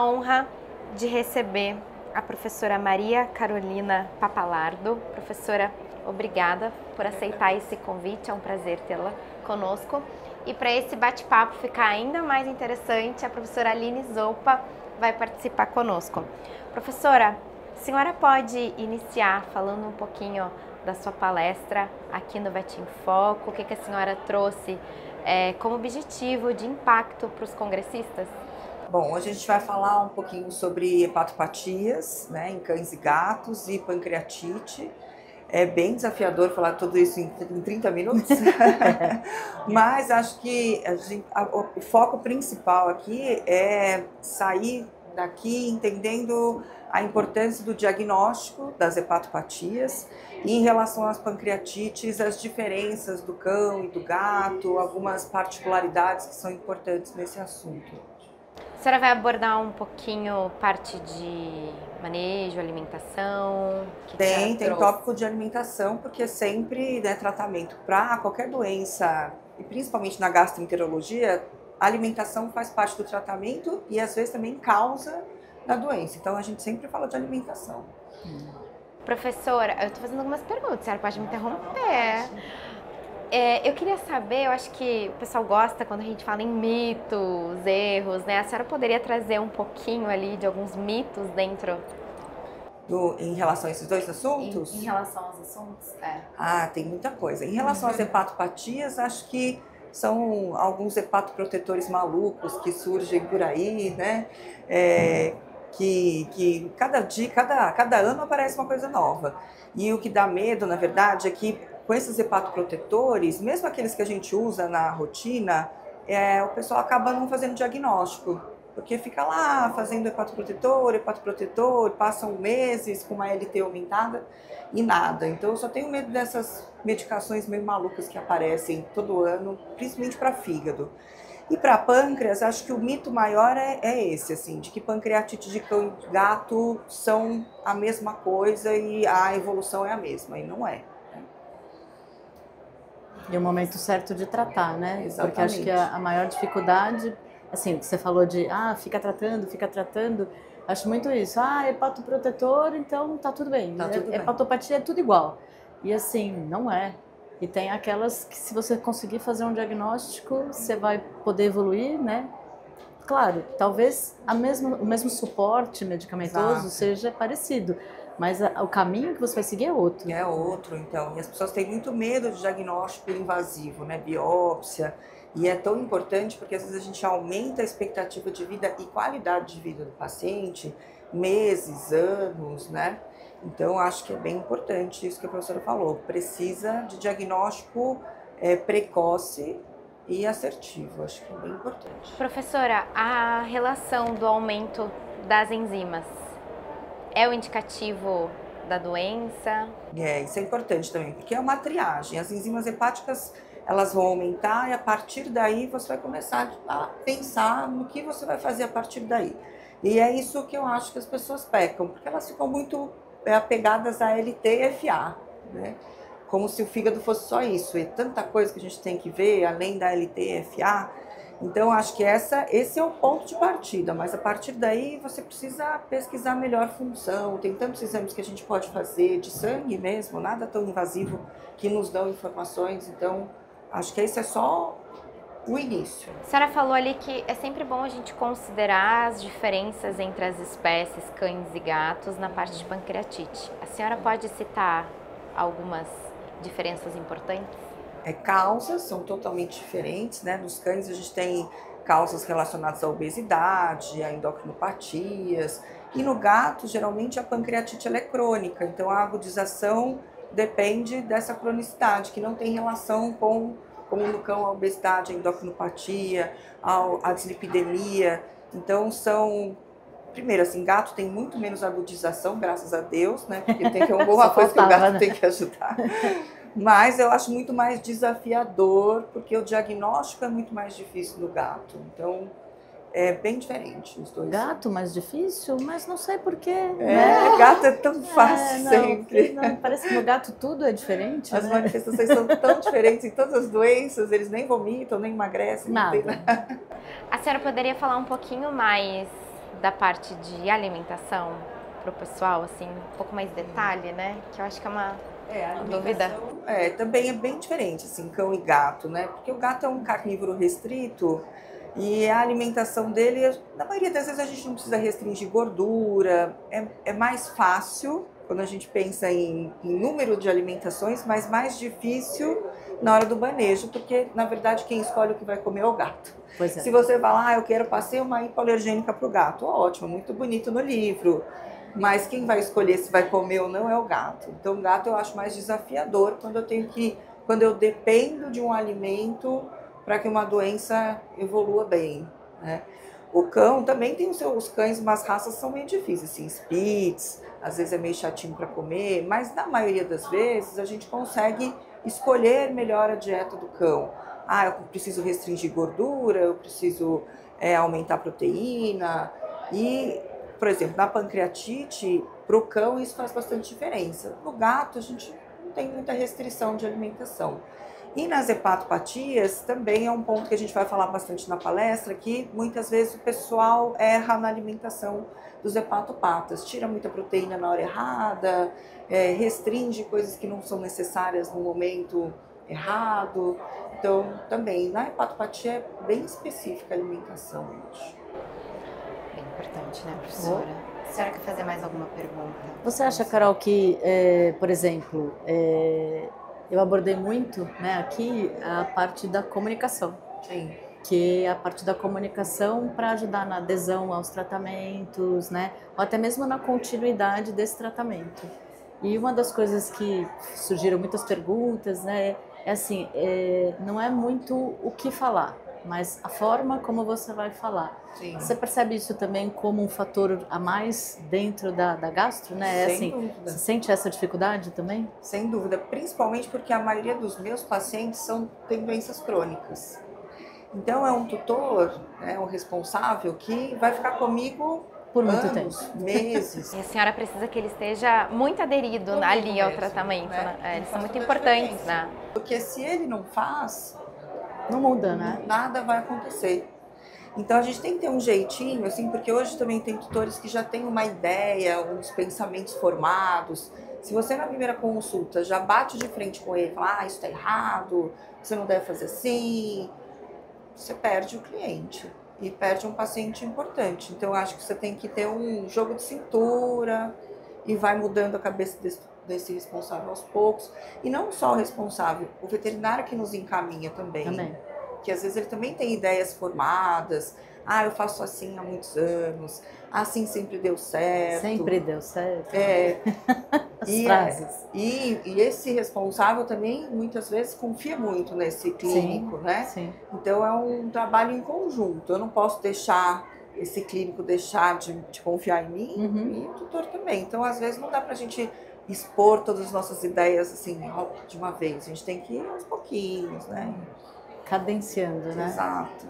Honra de receber a professora Maria Carolina Papalardo. Professora, obrigada por aceitar esse convite, é um prazer tê-la conosco. E para esse bate-papo ficar ainda mais interessante, a professora Aline Zoppa vai participar conosco. Professora, a senhora pode iniciar falando um pouquinho da sua palestra aqui no VET em Foco, o que a senhora trouxe como objetivo de impacto para os congressistas? Bom, hoje a gente vai falar um pouquinho sobre hepatopatias, né, em cães e gatos e pancreatite. É bem desafiador falar tudo isso em 30 minutos, mas acho que o foco principal aqui é sair daqui entendendo a importância do diagnóstico das hepatopatias e em relação às pancreatites, as diferenças do cão e do gato, algumas particularidades que são importantes nesse assunto. A senhora vai abordar um pouquinho parte de manejo, alimentação? Tem tópico de alimentação, porque sempre, né, tratamento para qualquer doença, e principalmente na gastroenterologia, a alimentação faz parte do tratamento e às vezes também causa da doença. Então a gente sempre fala de alimentação. Professora, eu estou fazendo algumas perguntas, a senhora pode me interromper. Eu queria saber, eu acho que o pessoal gosta quando a gente fala em mitos, erros, né? A senhora poderia trazer um pouquinho ali de alguns mitos dentro? Em relação a esses dois assuntos? Em relação aos assuntos, tem muita coisa. Em relação às hepatopatias, acho que são alguns hepatoprotetores malucos que surgem por aí, né? Que cada ano aparece uma coisa nova. E o que dá medo, na verdade, é que com esses hepatoprotetores, mesmo aqueles que a gente usa na rotina, o pessoal acaba não fazendo diagnóstico, porque fica lá fazendo hepatoprotetor, passam meses com uma LT aumentada e nada. Então eu só tenho medo dessas medicações meio malucas que aparecem todo ano, principalmente para fígado. E para pâncreas, acho que o mito maior é esse, assim, de que pancreatite de cão e gato são a mesma coisa e a evolução é a mesma, e não é. E o momento certo de tratar, né? Exatamente. Porque acho que a maior dificuldade, assim, você falou de, fica tratando, acho muito isso. Hepatoprotetor, então tá tudo bem. Tá tudo bem. Hepatopatia é tudo igual. E assim, não é. E tem aquelas que se você conseguir fazer um diagnóstico, você vai poder evoluir, né? Claro, talvez o mesmo suporte medicamentoso seja parecido, mas o caminho que você vai seguir é outro. É outro, então. E as pessoas têm muito medo de diagnóstico invasivo, né? Biópsia. E é tão importante porque às vezes a gente aumenta a expectativa de vida e qualidade de vida do paciente, meses, anos, né? Então, acho que é bem importante isso que a professora falou. Precisa de diagnóstico precoce e assertivo. Acho que é bem importante. Professora, a relação do aumento das enzimas é o indicativo da doença? Isso é importante também, porque é uma triagem. As enzimas hepáticas, elas vão aumentar e a partir daí você vai começar a pensar no que você vai fazer a partir daí. E é isso que eu acho que as pessoas pecam, porque elas ficam muito apegadas a LT e FA, né? Como se o fígado fosse só isso. E tanta coisa que a gente tem que ver além da LT e FA. Então, acho que esse é o ponto de partida, mas a partir daí você precisa pesquisar melhor função. Tem tantos exames que a gente pode fazer, de sangue mesmo, nada tão invasivo, que nos dão informações. Então, acho que esse é só o início. A senhora falou ali que é sempre bom a gente considerar as diferenças entre as espécies cães e gatos na parte de pancreatite. A senhora pode citar algumas diferenças importantes? Causas são totalmente diferentes, né? Nos cães a gente tem causas relacionadas à obesidade, a endocrinopatias, e no gato geralmente a pancreatite ela é crônica, então a agudização depende dessa cronicidade, que não tem relação com, como no cão, a obesidade, a endocrinopatia, a dislipidemia. Então primeiro, assim, gato tem muito menos agudização, graças a Deus, né? Porque tem que alguma coisa que o gato tem que ajudar. Mas eu acho muito mais desafiador, porque o diagnóstico é muito mais difícil no gato. Então, é bem diferente os dois. Gato mais difícil? Mas não sei porquê. Gato é tão fácil sempre. Não, parece que no gato tudo é diferente. As manifestações são tão diferentes em todas as doenças, eles nem vomitam, nem emagrecem. Nada. A senhora poderia falar um pouquinho mais da parte de alimentação para o pessoal, assim, um pouco mais detalhe, né? Que eu acho que é uma dúvida. Também é bem diferente, assim, cão e gato, né? Porque o gato é um carnívoro restrito e a alimentação dele, na maioria das vezes a gente não precisa restringir gordura, é mais fácil quando a gente pensa em número de alimentações, mas mais difícil na hora do manejo, porque na verdade quem escolhe o que vai comer é o gato. Pois é. Se você falar, eu quero passei uma hipoalergênica para o gato, ótimo, muito bonito no livro. Mas quem vai escolher se vai comer ou não é o gato. Então, o gato eu acho mais desafiador quando eu dependo de um alimento para que uma doença evolua bem, né? O cão também tem os cães, umas raças são meio difíceis, assim, Spitz, às vezes é meio chatinho para comer, mas na maioria das vezes a gente consegue escolher melhor a dieta do cão. Ah, eu preciso restringir gordura, eu preciso aumentar a proteína e, por exemplo, na pancreatite, para o cão isso faz bastante diferença. No gato a gente não tem muita restrição de alimentação. E nas hepatopatias também é um ponto que a gente vai falar bastante na palestra, que muitas vezes o pessoal erra na alimentação dos hepatopatas, tira muita proteína na hora errada, restringe coisas que não são necessárias no momento errado. Então, também, na hepatopatia é bem específica a alimentação, eu acho. Bem importante, né, professora? A senhora quer fazer mais alguma pergunta? Você acha, Carol, que, por exemplo, eu abordei muito, né, aqui a parte da comunicação. Sim. Que é a parte da comunicação para ajudar na adesão aos tratamentos, né, ou até mesmo na continuidade desse tratamento. E uma das coisas que surgiram muitas perguntas, né, é assim, não é muito o que falar, mas a forma como você vai falar. Sim. Você percebe isso também como um fator a mais dentro da gastro, né? Sem assim, dúvida. Você sente essa dificuldade também? Sem dúvida, principalmente porque a maioria dos meus pacientes têm doenças crônicas. Então é um tutor, um responsável que vai ficar comigo Por muito anos, tempo. meses. E a senhora precisa que ele esteja muito aderido Muito ali ao mesmo, tratamento, né? né? Eles são Faz muito toda a importantes, diferença. né? Porque se ele não faz, Não muda, né? nada vai acontecer. Então a gente tem que ter um jeitinho, assim, porque hoje também tem tutores que já têm uma ideia, uns pensamentos formados. Se você na primeira consulta já bate de frente com ele, fala, isso está errado, você não deve fazer assim, você perde o cliente e perde um paciente importante. Então eu acho que você tem que ter um jogo de cintura e vai mudando a cabeça desse responsável aos poucos. E não só o responsável, o veterinário que nos encaminha também. Que às vezes ele também tem ideias formadas. Ah, eu faço assim há muitos anos. Assim sempre deu certo. Sempre deu certo. As frases. E esse responsável também muitas vezes confia muito nesse clínico, né? Sim. Então é um trabalho em conjunto. Eu não posso deixar esse clínico deixar de confiar em mim e o tutor também. Então às vezes não dá pra gente expor todas as nossas ideias assim de uma vez. A gente tem que ir aos pouquinhos, né? Cadenciando, né? Exato.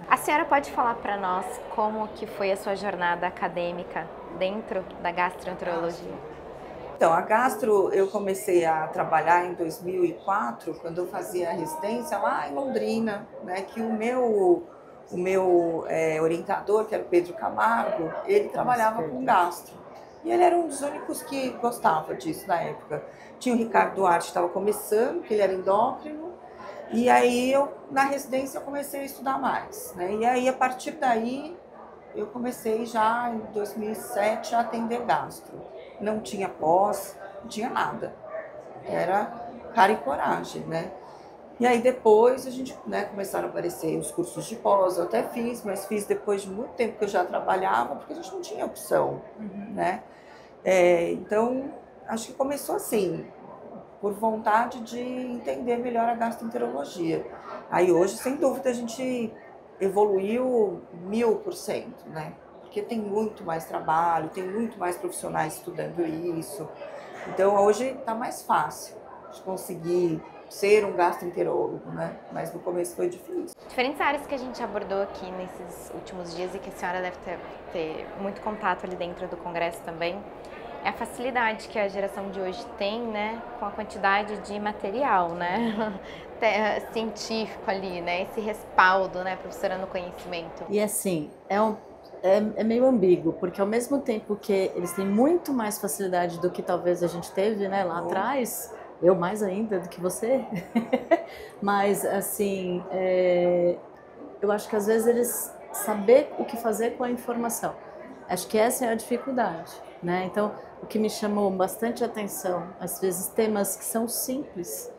A senhora pode falar para nós como que foi a sua jornada acadêmica dentro da gastroenterologia? Então, a gastro eu comecei a trabalhar em 2004, quando eu fazia a residência lá em Londrina, né? Que o meu orientador, que era o Pedro Camargo, ele trabalhava com gastro. E ele era um dos únicos que gostava disso na época. Tinha o Ricardo Duarte, que estava começando, que ele era endócrino. E aí, na residência, eu comecei a estudar mais, né? E aí, a partir daí, eu comecei já em 2007 a atender gastro. Não tinha pós, não tinha nada. Era cara e coragem, né? E aí, depois, a gente, começaram a aparecer os cursos de pós. Eu até fiz, mas fiz depois de muito tempo que eu já trabalhava, porque a gente não tinha opção, né? Então, acho que começou assim, por vontade de entender melhor a gastroenterologia. Aí hoje, sem dúvida, a gente evoluiu 1000%, né? Porque tem muito mais trabalho, tem muito mais profissionais estudando isso. Então hoje está mais fácil de conseguir ser um gastroenterólogo, né? Mas no começo foi difícil. Diferentes áreas que a gente abordou aqui nesses últimos dias e que a senhora deve ter muito contato ali dentro do congresso também, é a facilidade que a geração de hoje tem, né, com a quantidade de material, né, científico ali, né, esse respaldo, né, professora, no conhecimento. E assim, é meio ambíguo, porque ao mesmo tempo que eles têm muito mais facilidade do que talvez a gente teve, né, lá atrás, eu mais ainda do que você, mas assim, eu acho que às vezes eles saber o que fazer com a informação. Acho que essa é a dificuldade, né? Então, o que me chamou bastante atenção, às vezes temas que são simples,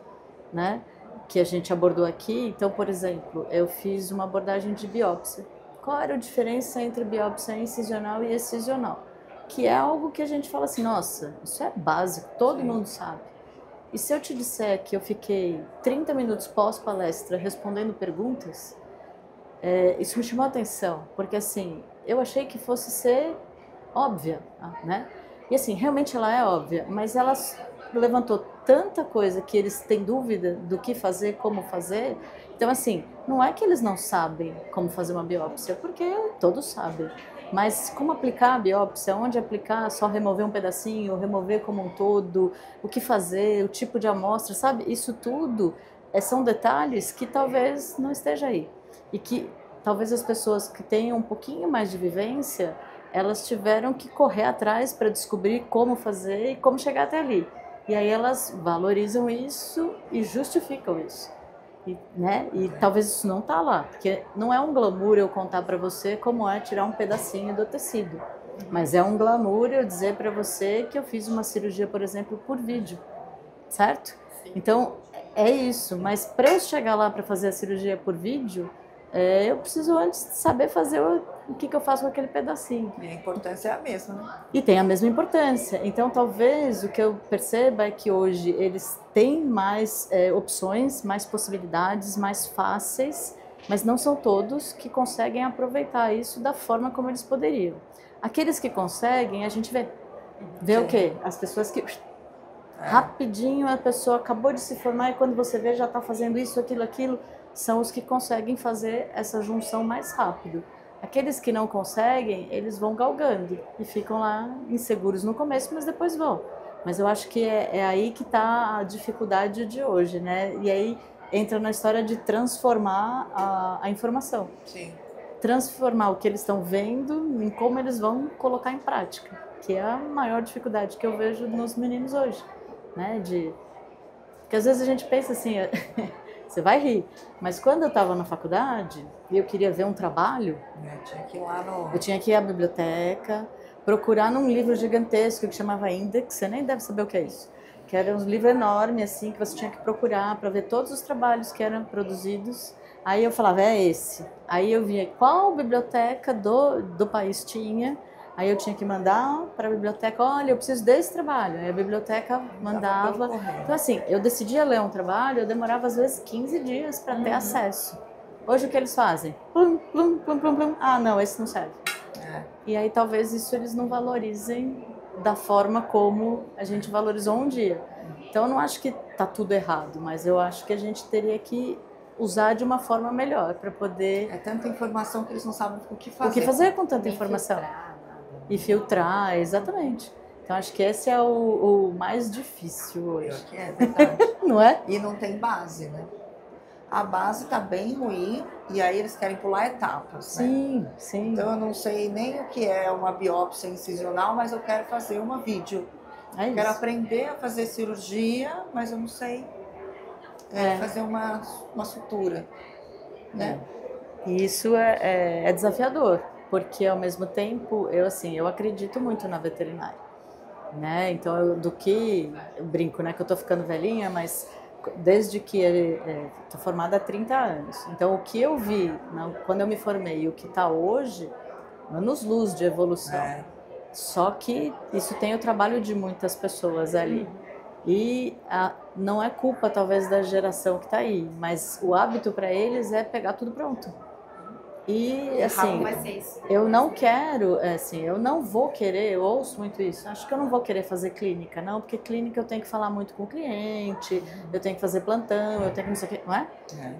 né, que a gente abordou aqui. Então, por exemplo, eu fiz uma abordagem de biópsia. Qual era a diferença entre biópsia incisional e excisional? Que é algo que a gente fala assim, nossa, isso é básico, todo mundo sabe. E se eu te disser que eu fiquei 30 minutos pós-palestra respondendo perguntas, isso me chamou a atenção, porque assim, eu achei que fosse ser óbvia, né? E assim, realmente ela é óbvia, mas ela levantou tanta coisa que eles têm dúvida do que fazer, como fazer. Então assim, não é que eles não sabem como fazer uma biópsia, porque todos sabem. Mas como aplicar a biópsia, onde aplicar, só remover um pedacinho, remover como um todo, o que fazer, o tipo de amostra, sabe? Isso tudo são detalhes que talvez não esteja aí. E que talvez as pessoas que tenham um pouquinho mais de vivência, elas tiveram que correr atrás para descobrir como fazer e como chegar até ali. E aí elas valorizam isso e justificam isso. Né? E talvez isso não está lá, porque não é um glamour eu contar para você como é tirar um pedacinho do tecido, mas é um glamour eu dizer para você que eu fiz uma cirurgia, por exemplo, por vídeo, certo? Sim. Então é isso, mas para eu chegar lá para fazer a cirurgia por vídeo, eu preciso antes saber fazer o que eu faço com aquele pedacinho. E a importância é a mesma, né? E tem a mesma importância. Então, talvez o que eu perceba é que hoje eles têm mais opções, mais possibilidades, mais fáceis, mas não são todos que conseguem aproveitar isso da forma como eles poderiam. Aqueles que conseguem, a gente vê o quê? As pessoas que... Rapidinho a pessoa acabou de se formar e quando você vê já está fazendo isso, aquilo, são os que conseguem fazer essa junção mais rápido. Aqueles que não conseguem, eles vão galgando e ficam lá inseguros no começo, mas depois vão. Mas eu acho que é aí que está a dificuldade de hoje, né? E aí entra na história de transformar a informação. Sim. Transformar o que eles estão vendo em como eles vão colocar em prática, que é a maior dificuldade que eu vejo nos meninos hoje, né? Porque às vezes a gente pensa assim... Você vai rir, mas quando eu estava na faculdade e eu queria ver um trabalho, eu tinha que ir à biblioteca, procurar num livro gigantesco que chamava Index, você nem deve saber o que é isso, que era um livro enorme assim, que você tinha que procurar para ver todos os trabalhos que eram produzidos. Aí eu falava, é esse. Aí eu via qual biblioteca do país tinha. Aí eu tinha que mandar para a biblioteca, olha, eu preciso desse trabalho. Aí a biblioteca mandava. Então assim, eu decidia ler um trabalho, eu demorava às vezes 15 dias para ter acesso. Hoje o que eles fazem? Plum, plum, plum, plum, plum. Ah, não, esse não serve. E aí talvez isso eles não valorizem da forma como a gente valorizou um dia. Então eu não acho que tá tudo errado, mas eu acho que a gente teria que usar de uma forma melhor para poder... É tanta informação que eles não sabem o que fazer. O que fazer com tanta informação? E filtrar, exatamente. Então acho que esse é o mais difícil hoje. É verdade. Não é? E não tem base, né? A base tá bem ruim e aí eles querem pular etapas, sim, né? Sim. Então eu não sei nem o que é uma biópsia incisional, mas eu quero fazer uma vídeo. Quero aprender a fazer cirurgia, mas eu não sei fazer uma sutura, né? E isso é desafiador. Porque ao mesmo tempo, eu acredito muito na veterinária, né? Então, eu brinco, né, que eu tô ficando velhinha, mas desde que tô formada há 30 anos. Então, o que eu vi quando eu me formei e o que está hoje, anos-luz de evolução. Só que isso tem o trabalho de muitas pessoas ali. E não é culpa, talvez, da geração que está aí, mas o hábito para eles é pegar tudo pronto. E assim, eu não quero, eu não vou querer, eu ouço muito isso, acho que eu não vou querer fazer clínica, não, porque clínica eu tenho que falar muito com o cliente, eu tenho que fazer plantão, eu tenho que não sei o que, não é?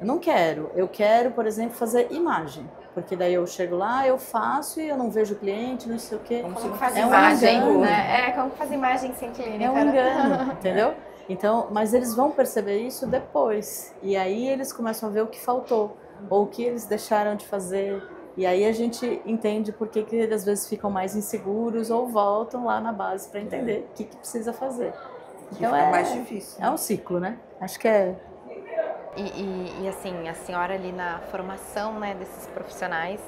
Eu não quero, eu quero, por exemplo, fazer imagem, porque daí eu chego lá, eu faço e eu não vejo o cliente, não sei o que. Como faz imagem, né? Como faz imagem sem clínica. É um engano, entendeu? Então, mas eles vão perceber isso depois, e aí eles começam a ver o que faltou, ou o que eles deixaram de fazer, E aí a gente entende por que eles às vezes ficam mais inseguros ou voltam lá na base para entender o que precisa fazer. Então é mais difícil. É um ciclo, né? Acho que é. E assim, a senhora ali na formação, né, desses profissionais,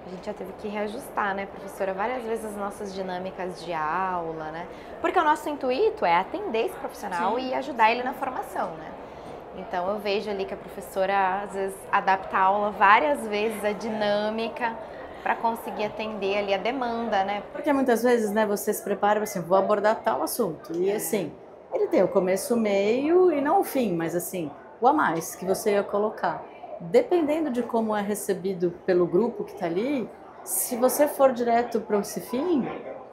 a gente já teve que reajustar, né, professora, várias vezes as nossas dinâmicas de aula, né? Porque o nosso intuito é atender esse profissional e ajudar ele na formação, né? Então eu vejo ali que a professora às vezes adapta a aula várias vezes, a dinâmica, para conseguir atender ali a demanda, né? Porque muitas vezes, né, você se prepara assim, vou abordar tal assunto. E assim, ele tem o começo, o meio e não o fim, mas assim, o a mais que você ia colocar. Dependendo de como é recebido pelo grupo que está ali, se você for direto para esse fim,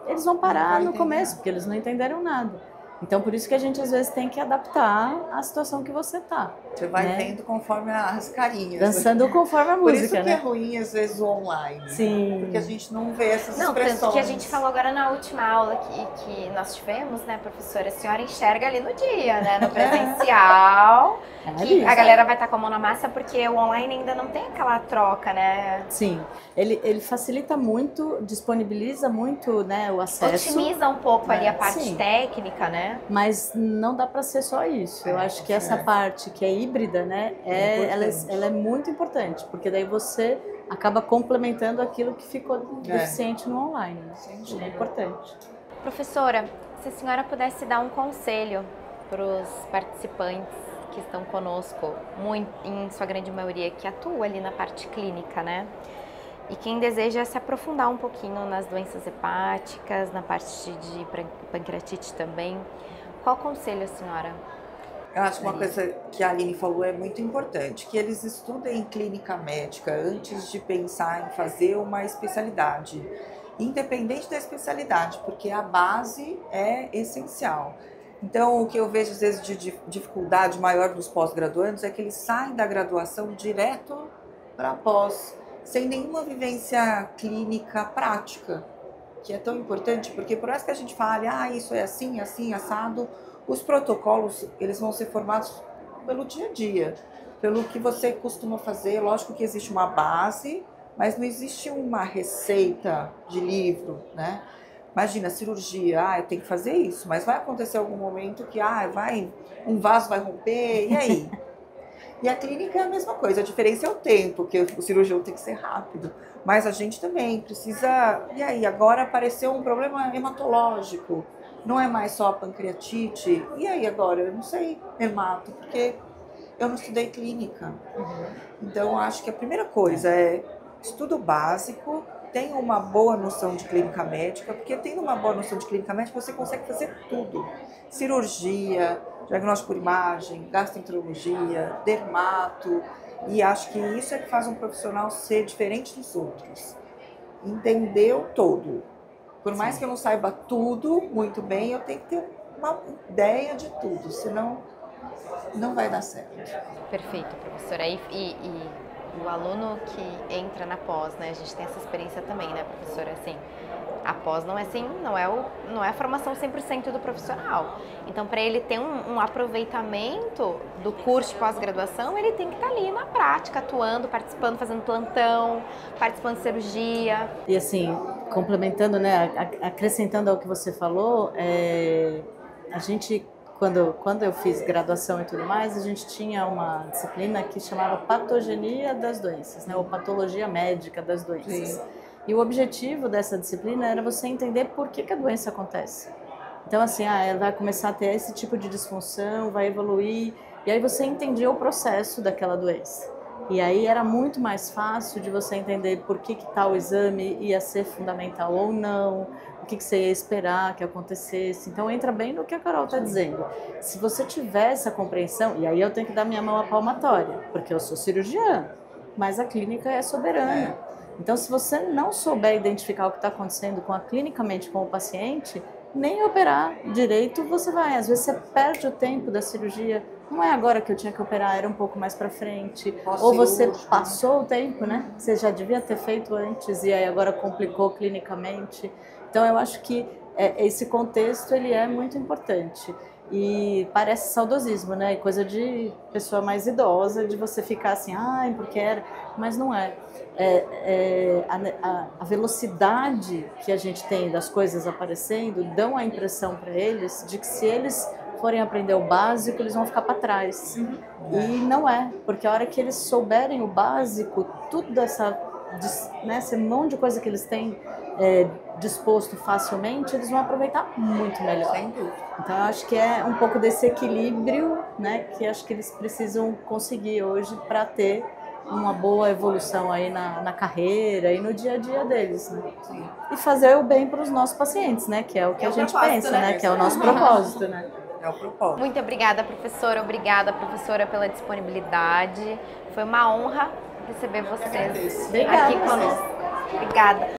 eles vão parar no começo, porque eles não entenderam nada. Então, por isso que a gente às vezes tem que adaptar à situação que você tá. Você vai vendo conforme as carinhas. Dançando conforme a música, Por isso que né? é ruim, às vezes, o online. Sim. Porque a gente não vê essas expressões. Tanto que a gente falou agora na última aula que nós tivemos, né, professora? A senhora enxerga ali no dia, né? No presencial. Que a galera vai estar com a mão na massa porque o online ainda não tem aquela troca, né? Sim. Ele facilita muito, disponibiliza muito, né, o acesso. Otimiza um pouco ali a parte técnica, né? Mas não dá para ser só isso. Eu acho que essa parte que é híbrida, né, ela é muito importante, porque daí você acaba complementando aquilo que ficou deficiente no online. Né? É importante. Professora, se a senhora pudesse dar um conselho para os participantes que estão conosco, muito, em sua grande maioria, que atua ali na parte clínica, né? E quem deseja se aprofundar um pouquinho nas doenças hepáticas, na parte de pancreatite também, qual conselho a senhora? Eu acho que uma coisa que a Aline falou é muito importante, que eles estudem clínica médica antes de pensar em fazer uma especialidade, independente da especialidade, porque a base é essencial. Então, o que eu vejo às vezes de dificuldade maior dos pós-graduandos é que eles saem da graduação direto para pós, sem nenhuma vivência clínica prática, que é tão importante, porque por mais que a gente fale, isso é assim, assim, assado, os protocolos, eles vão ser formados pelo dia a dia, pelo que você costuma fazer. Lógico que existe uma base, mas não existe uma receita de livro, né? Imagina, cirurgia, eu tenho que fazer isso, mas vai acontecer algum momento que, um vaso vai romper, e aí? E a clínica é a mesma coisa, a diferença é o tempo, que o cirurgião tem que ser rápido, mas a gente também precisa, e aí, agora apareceu um problema hematológico, não é mais só a pancreatite, e aí agora? Eu não sei, hemato, porque eu não estudei clínica. Então, acho que a primeira coisa é estudo básico, tenha uma boa noção de clínica médica, porque tendo uma boa noção de clínica médica, você consegue fazer tudo. Cirurgia, diagnóstico por imagem, gastroenterologia, dermato, e acho que isso é que faz um profissional ser diferente dos outros. Entender o todo. Por mais que eu não saiba tudo muito bem, eu tenho que ter uma ideia de tudo, senão não vai dar certo. Perfeito, professora. E o aluno que entra na pós, né? A gente tem essa experiência também, né, professora? Assim, a pós não é a formação 100% do profissional. Então, para ele ter um aproveitamento do curso de pós-graduação, ele tem que estar ali na prática, atuando, participando, fazendo plantão, participando de cirurgia. E assim, complementando, né, acrescentando ao que você falou, a gente, quando eu fiz graduação e tudo mais, a gente tinha uma disciplina que chamava patogenia das doenças, né, ou patologia médica das doenças. Sim. E o objetivo dessa disciplina era você entender por que a doença acontece. Então, assim, ela vai começar a ter esse tipo de disfunção, vai evoluir, e aí você entendia o processo daquela doença. E aí era muito mais fácil de você entender por que tal exame ia ser fundamental ou não, o que você ia esperar que acontecesse. Então entra bem no que a Carol está dizendo. Se você tiver essa compreensão, e aí eu tenho que dar minha mão à palmatória, porque eu sou cirurgiã, mas a clínica é soberana. Então se você não souber identificar o que está acontecendo clinicamente com o paciente, nem operar direito você vai. Às vezes você perde o tempo da cirurgia. Não é agora que eu tinha que operar, era um pouco mais para frente. Ou você passou o tempo, né? Você já devia ter feito antes e aí agora complicou clinicamente. Então eu acho que esse contexto ele é muito importante. E parece saudosismo, né? Coisa de pessoa mais idosa, de você ficar assim, ai, porque era... Mas não é. A velocidade que a gente tem das coisas aparecendo dão a impressão para eles de que se eles forem aprender o básico, eles vão ficar para trás. E não é, porque a hora que eles souberem o básico, tudo esse monte de coisa que eles têm disposto facilmente, eles vão aproveitar muito melhor. Sem dúvida. Então, eu acho que é um pouco desse equilíbrio, né, que acho que eles precisam conseguir hoje para ter uma boa evolução aí na carreira e no dia a dia deles, né? E fazer o bem para os nossos pacientes, né, que é o que a gente pensa, né, que é o nosso propósito, né? É o propósito. Muito obrigada, professora. Obrigada, professora, pela disponibilidade. Foi uma honra receber vocês aqui conosco. Obrigada.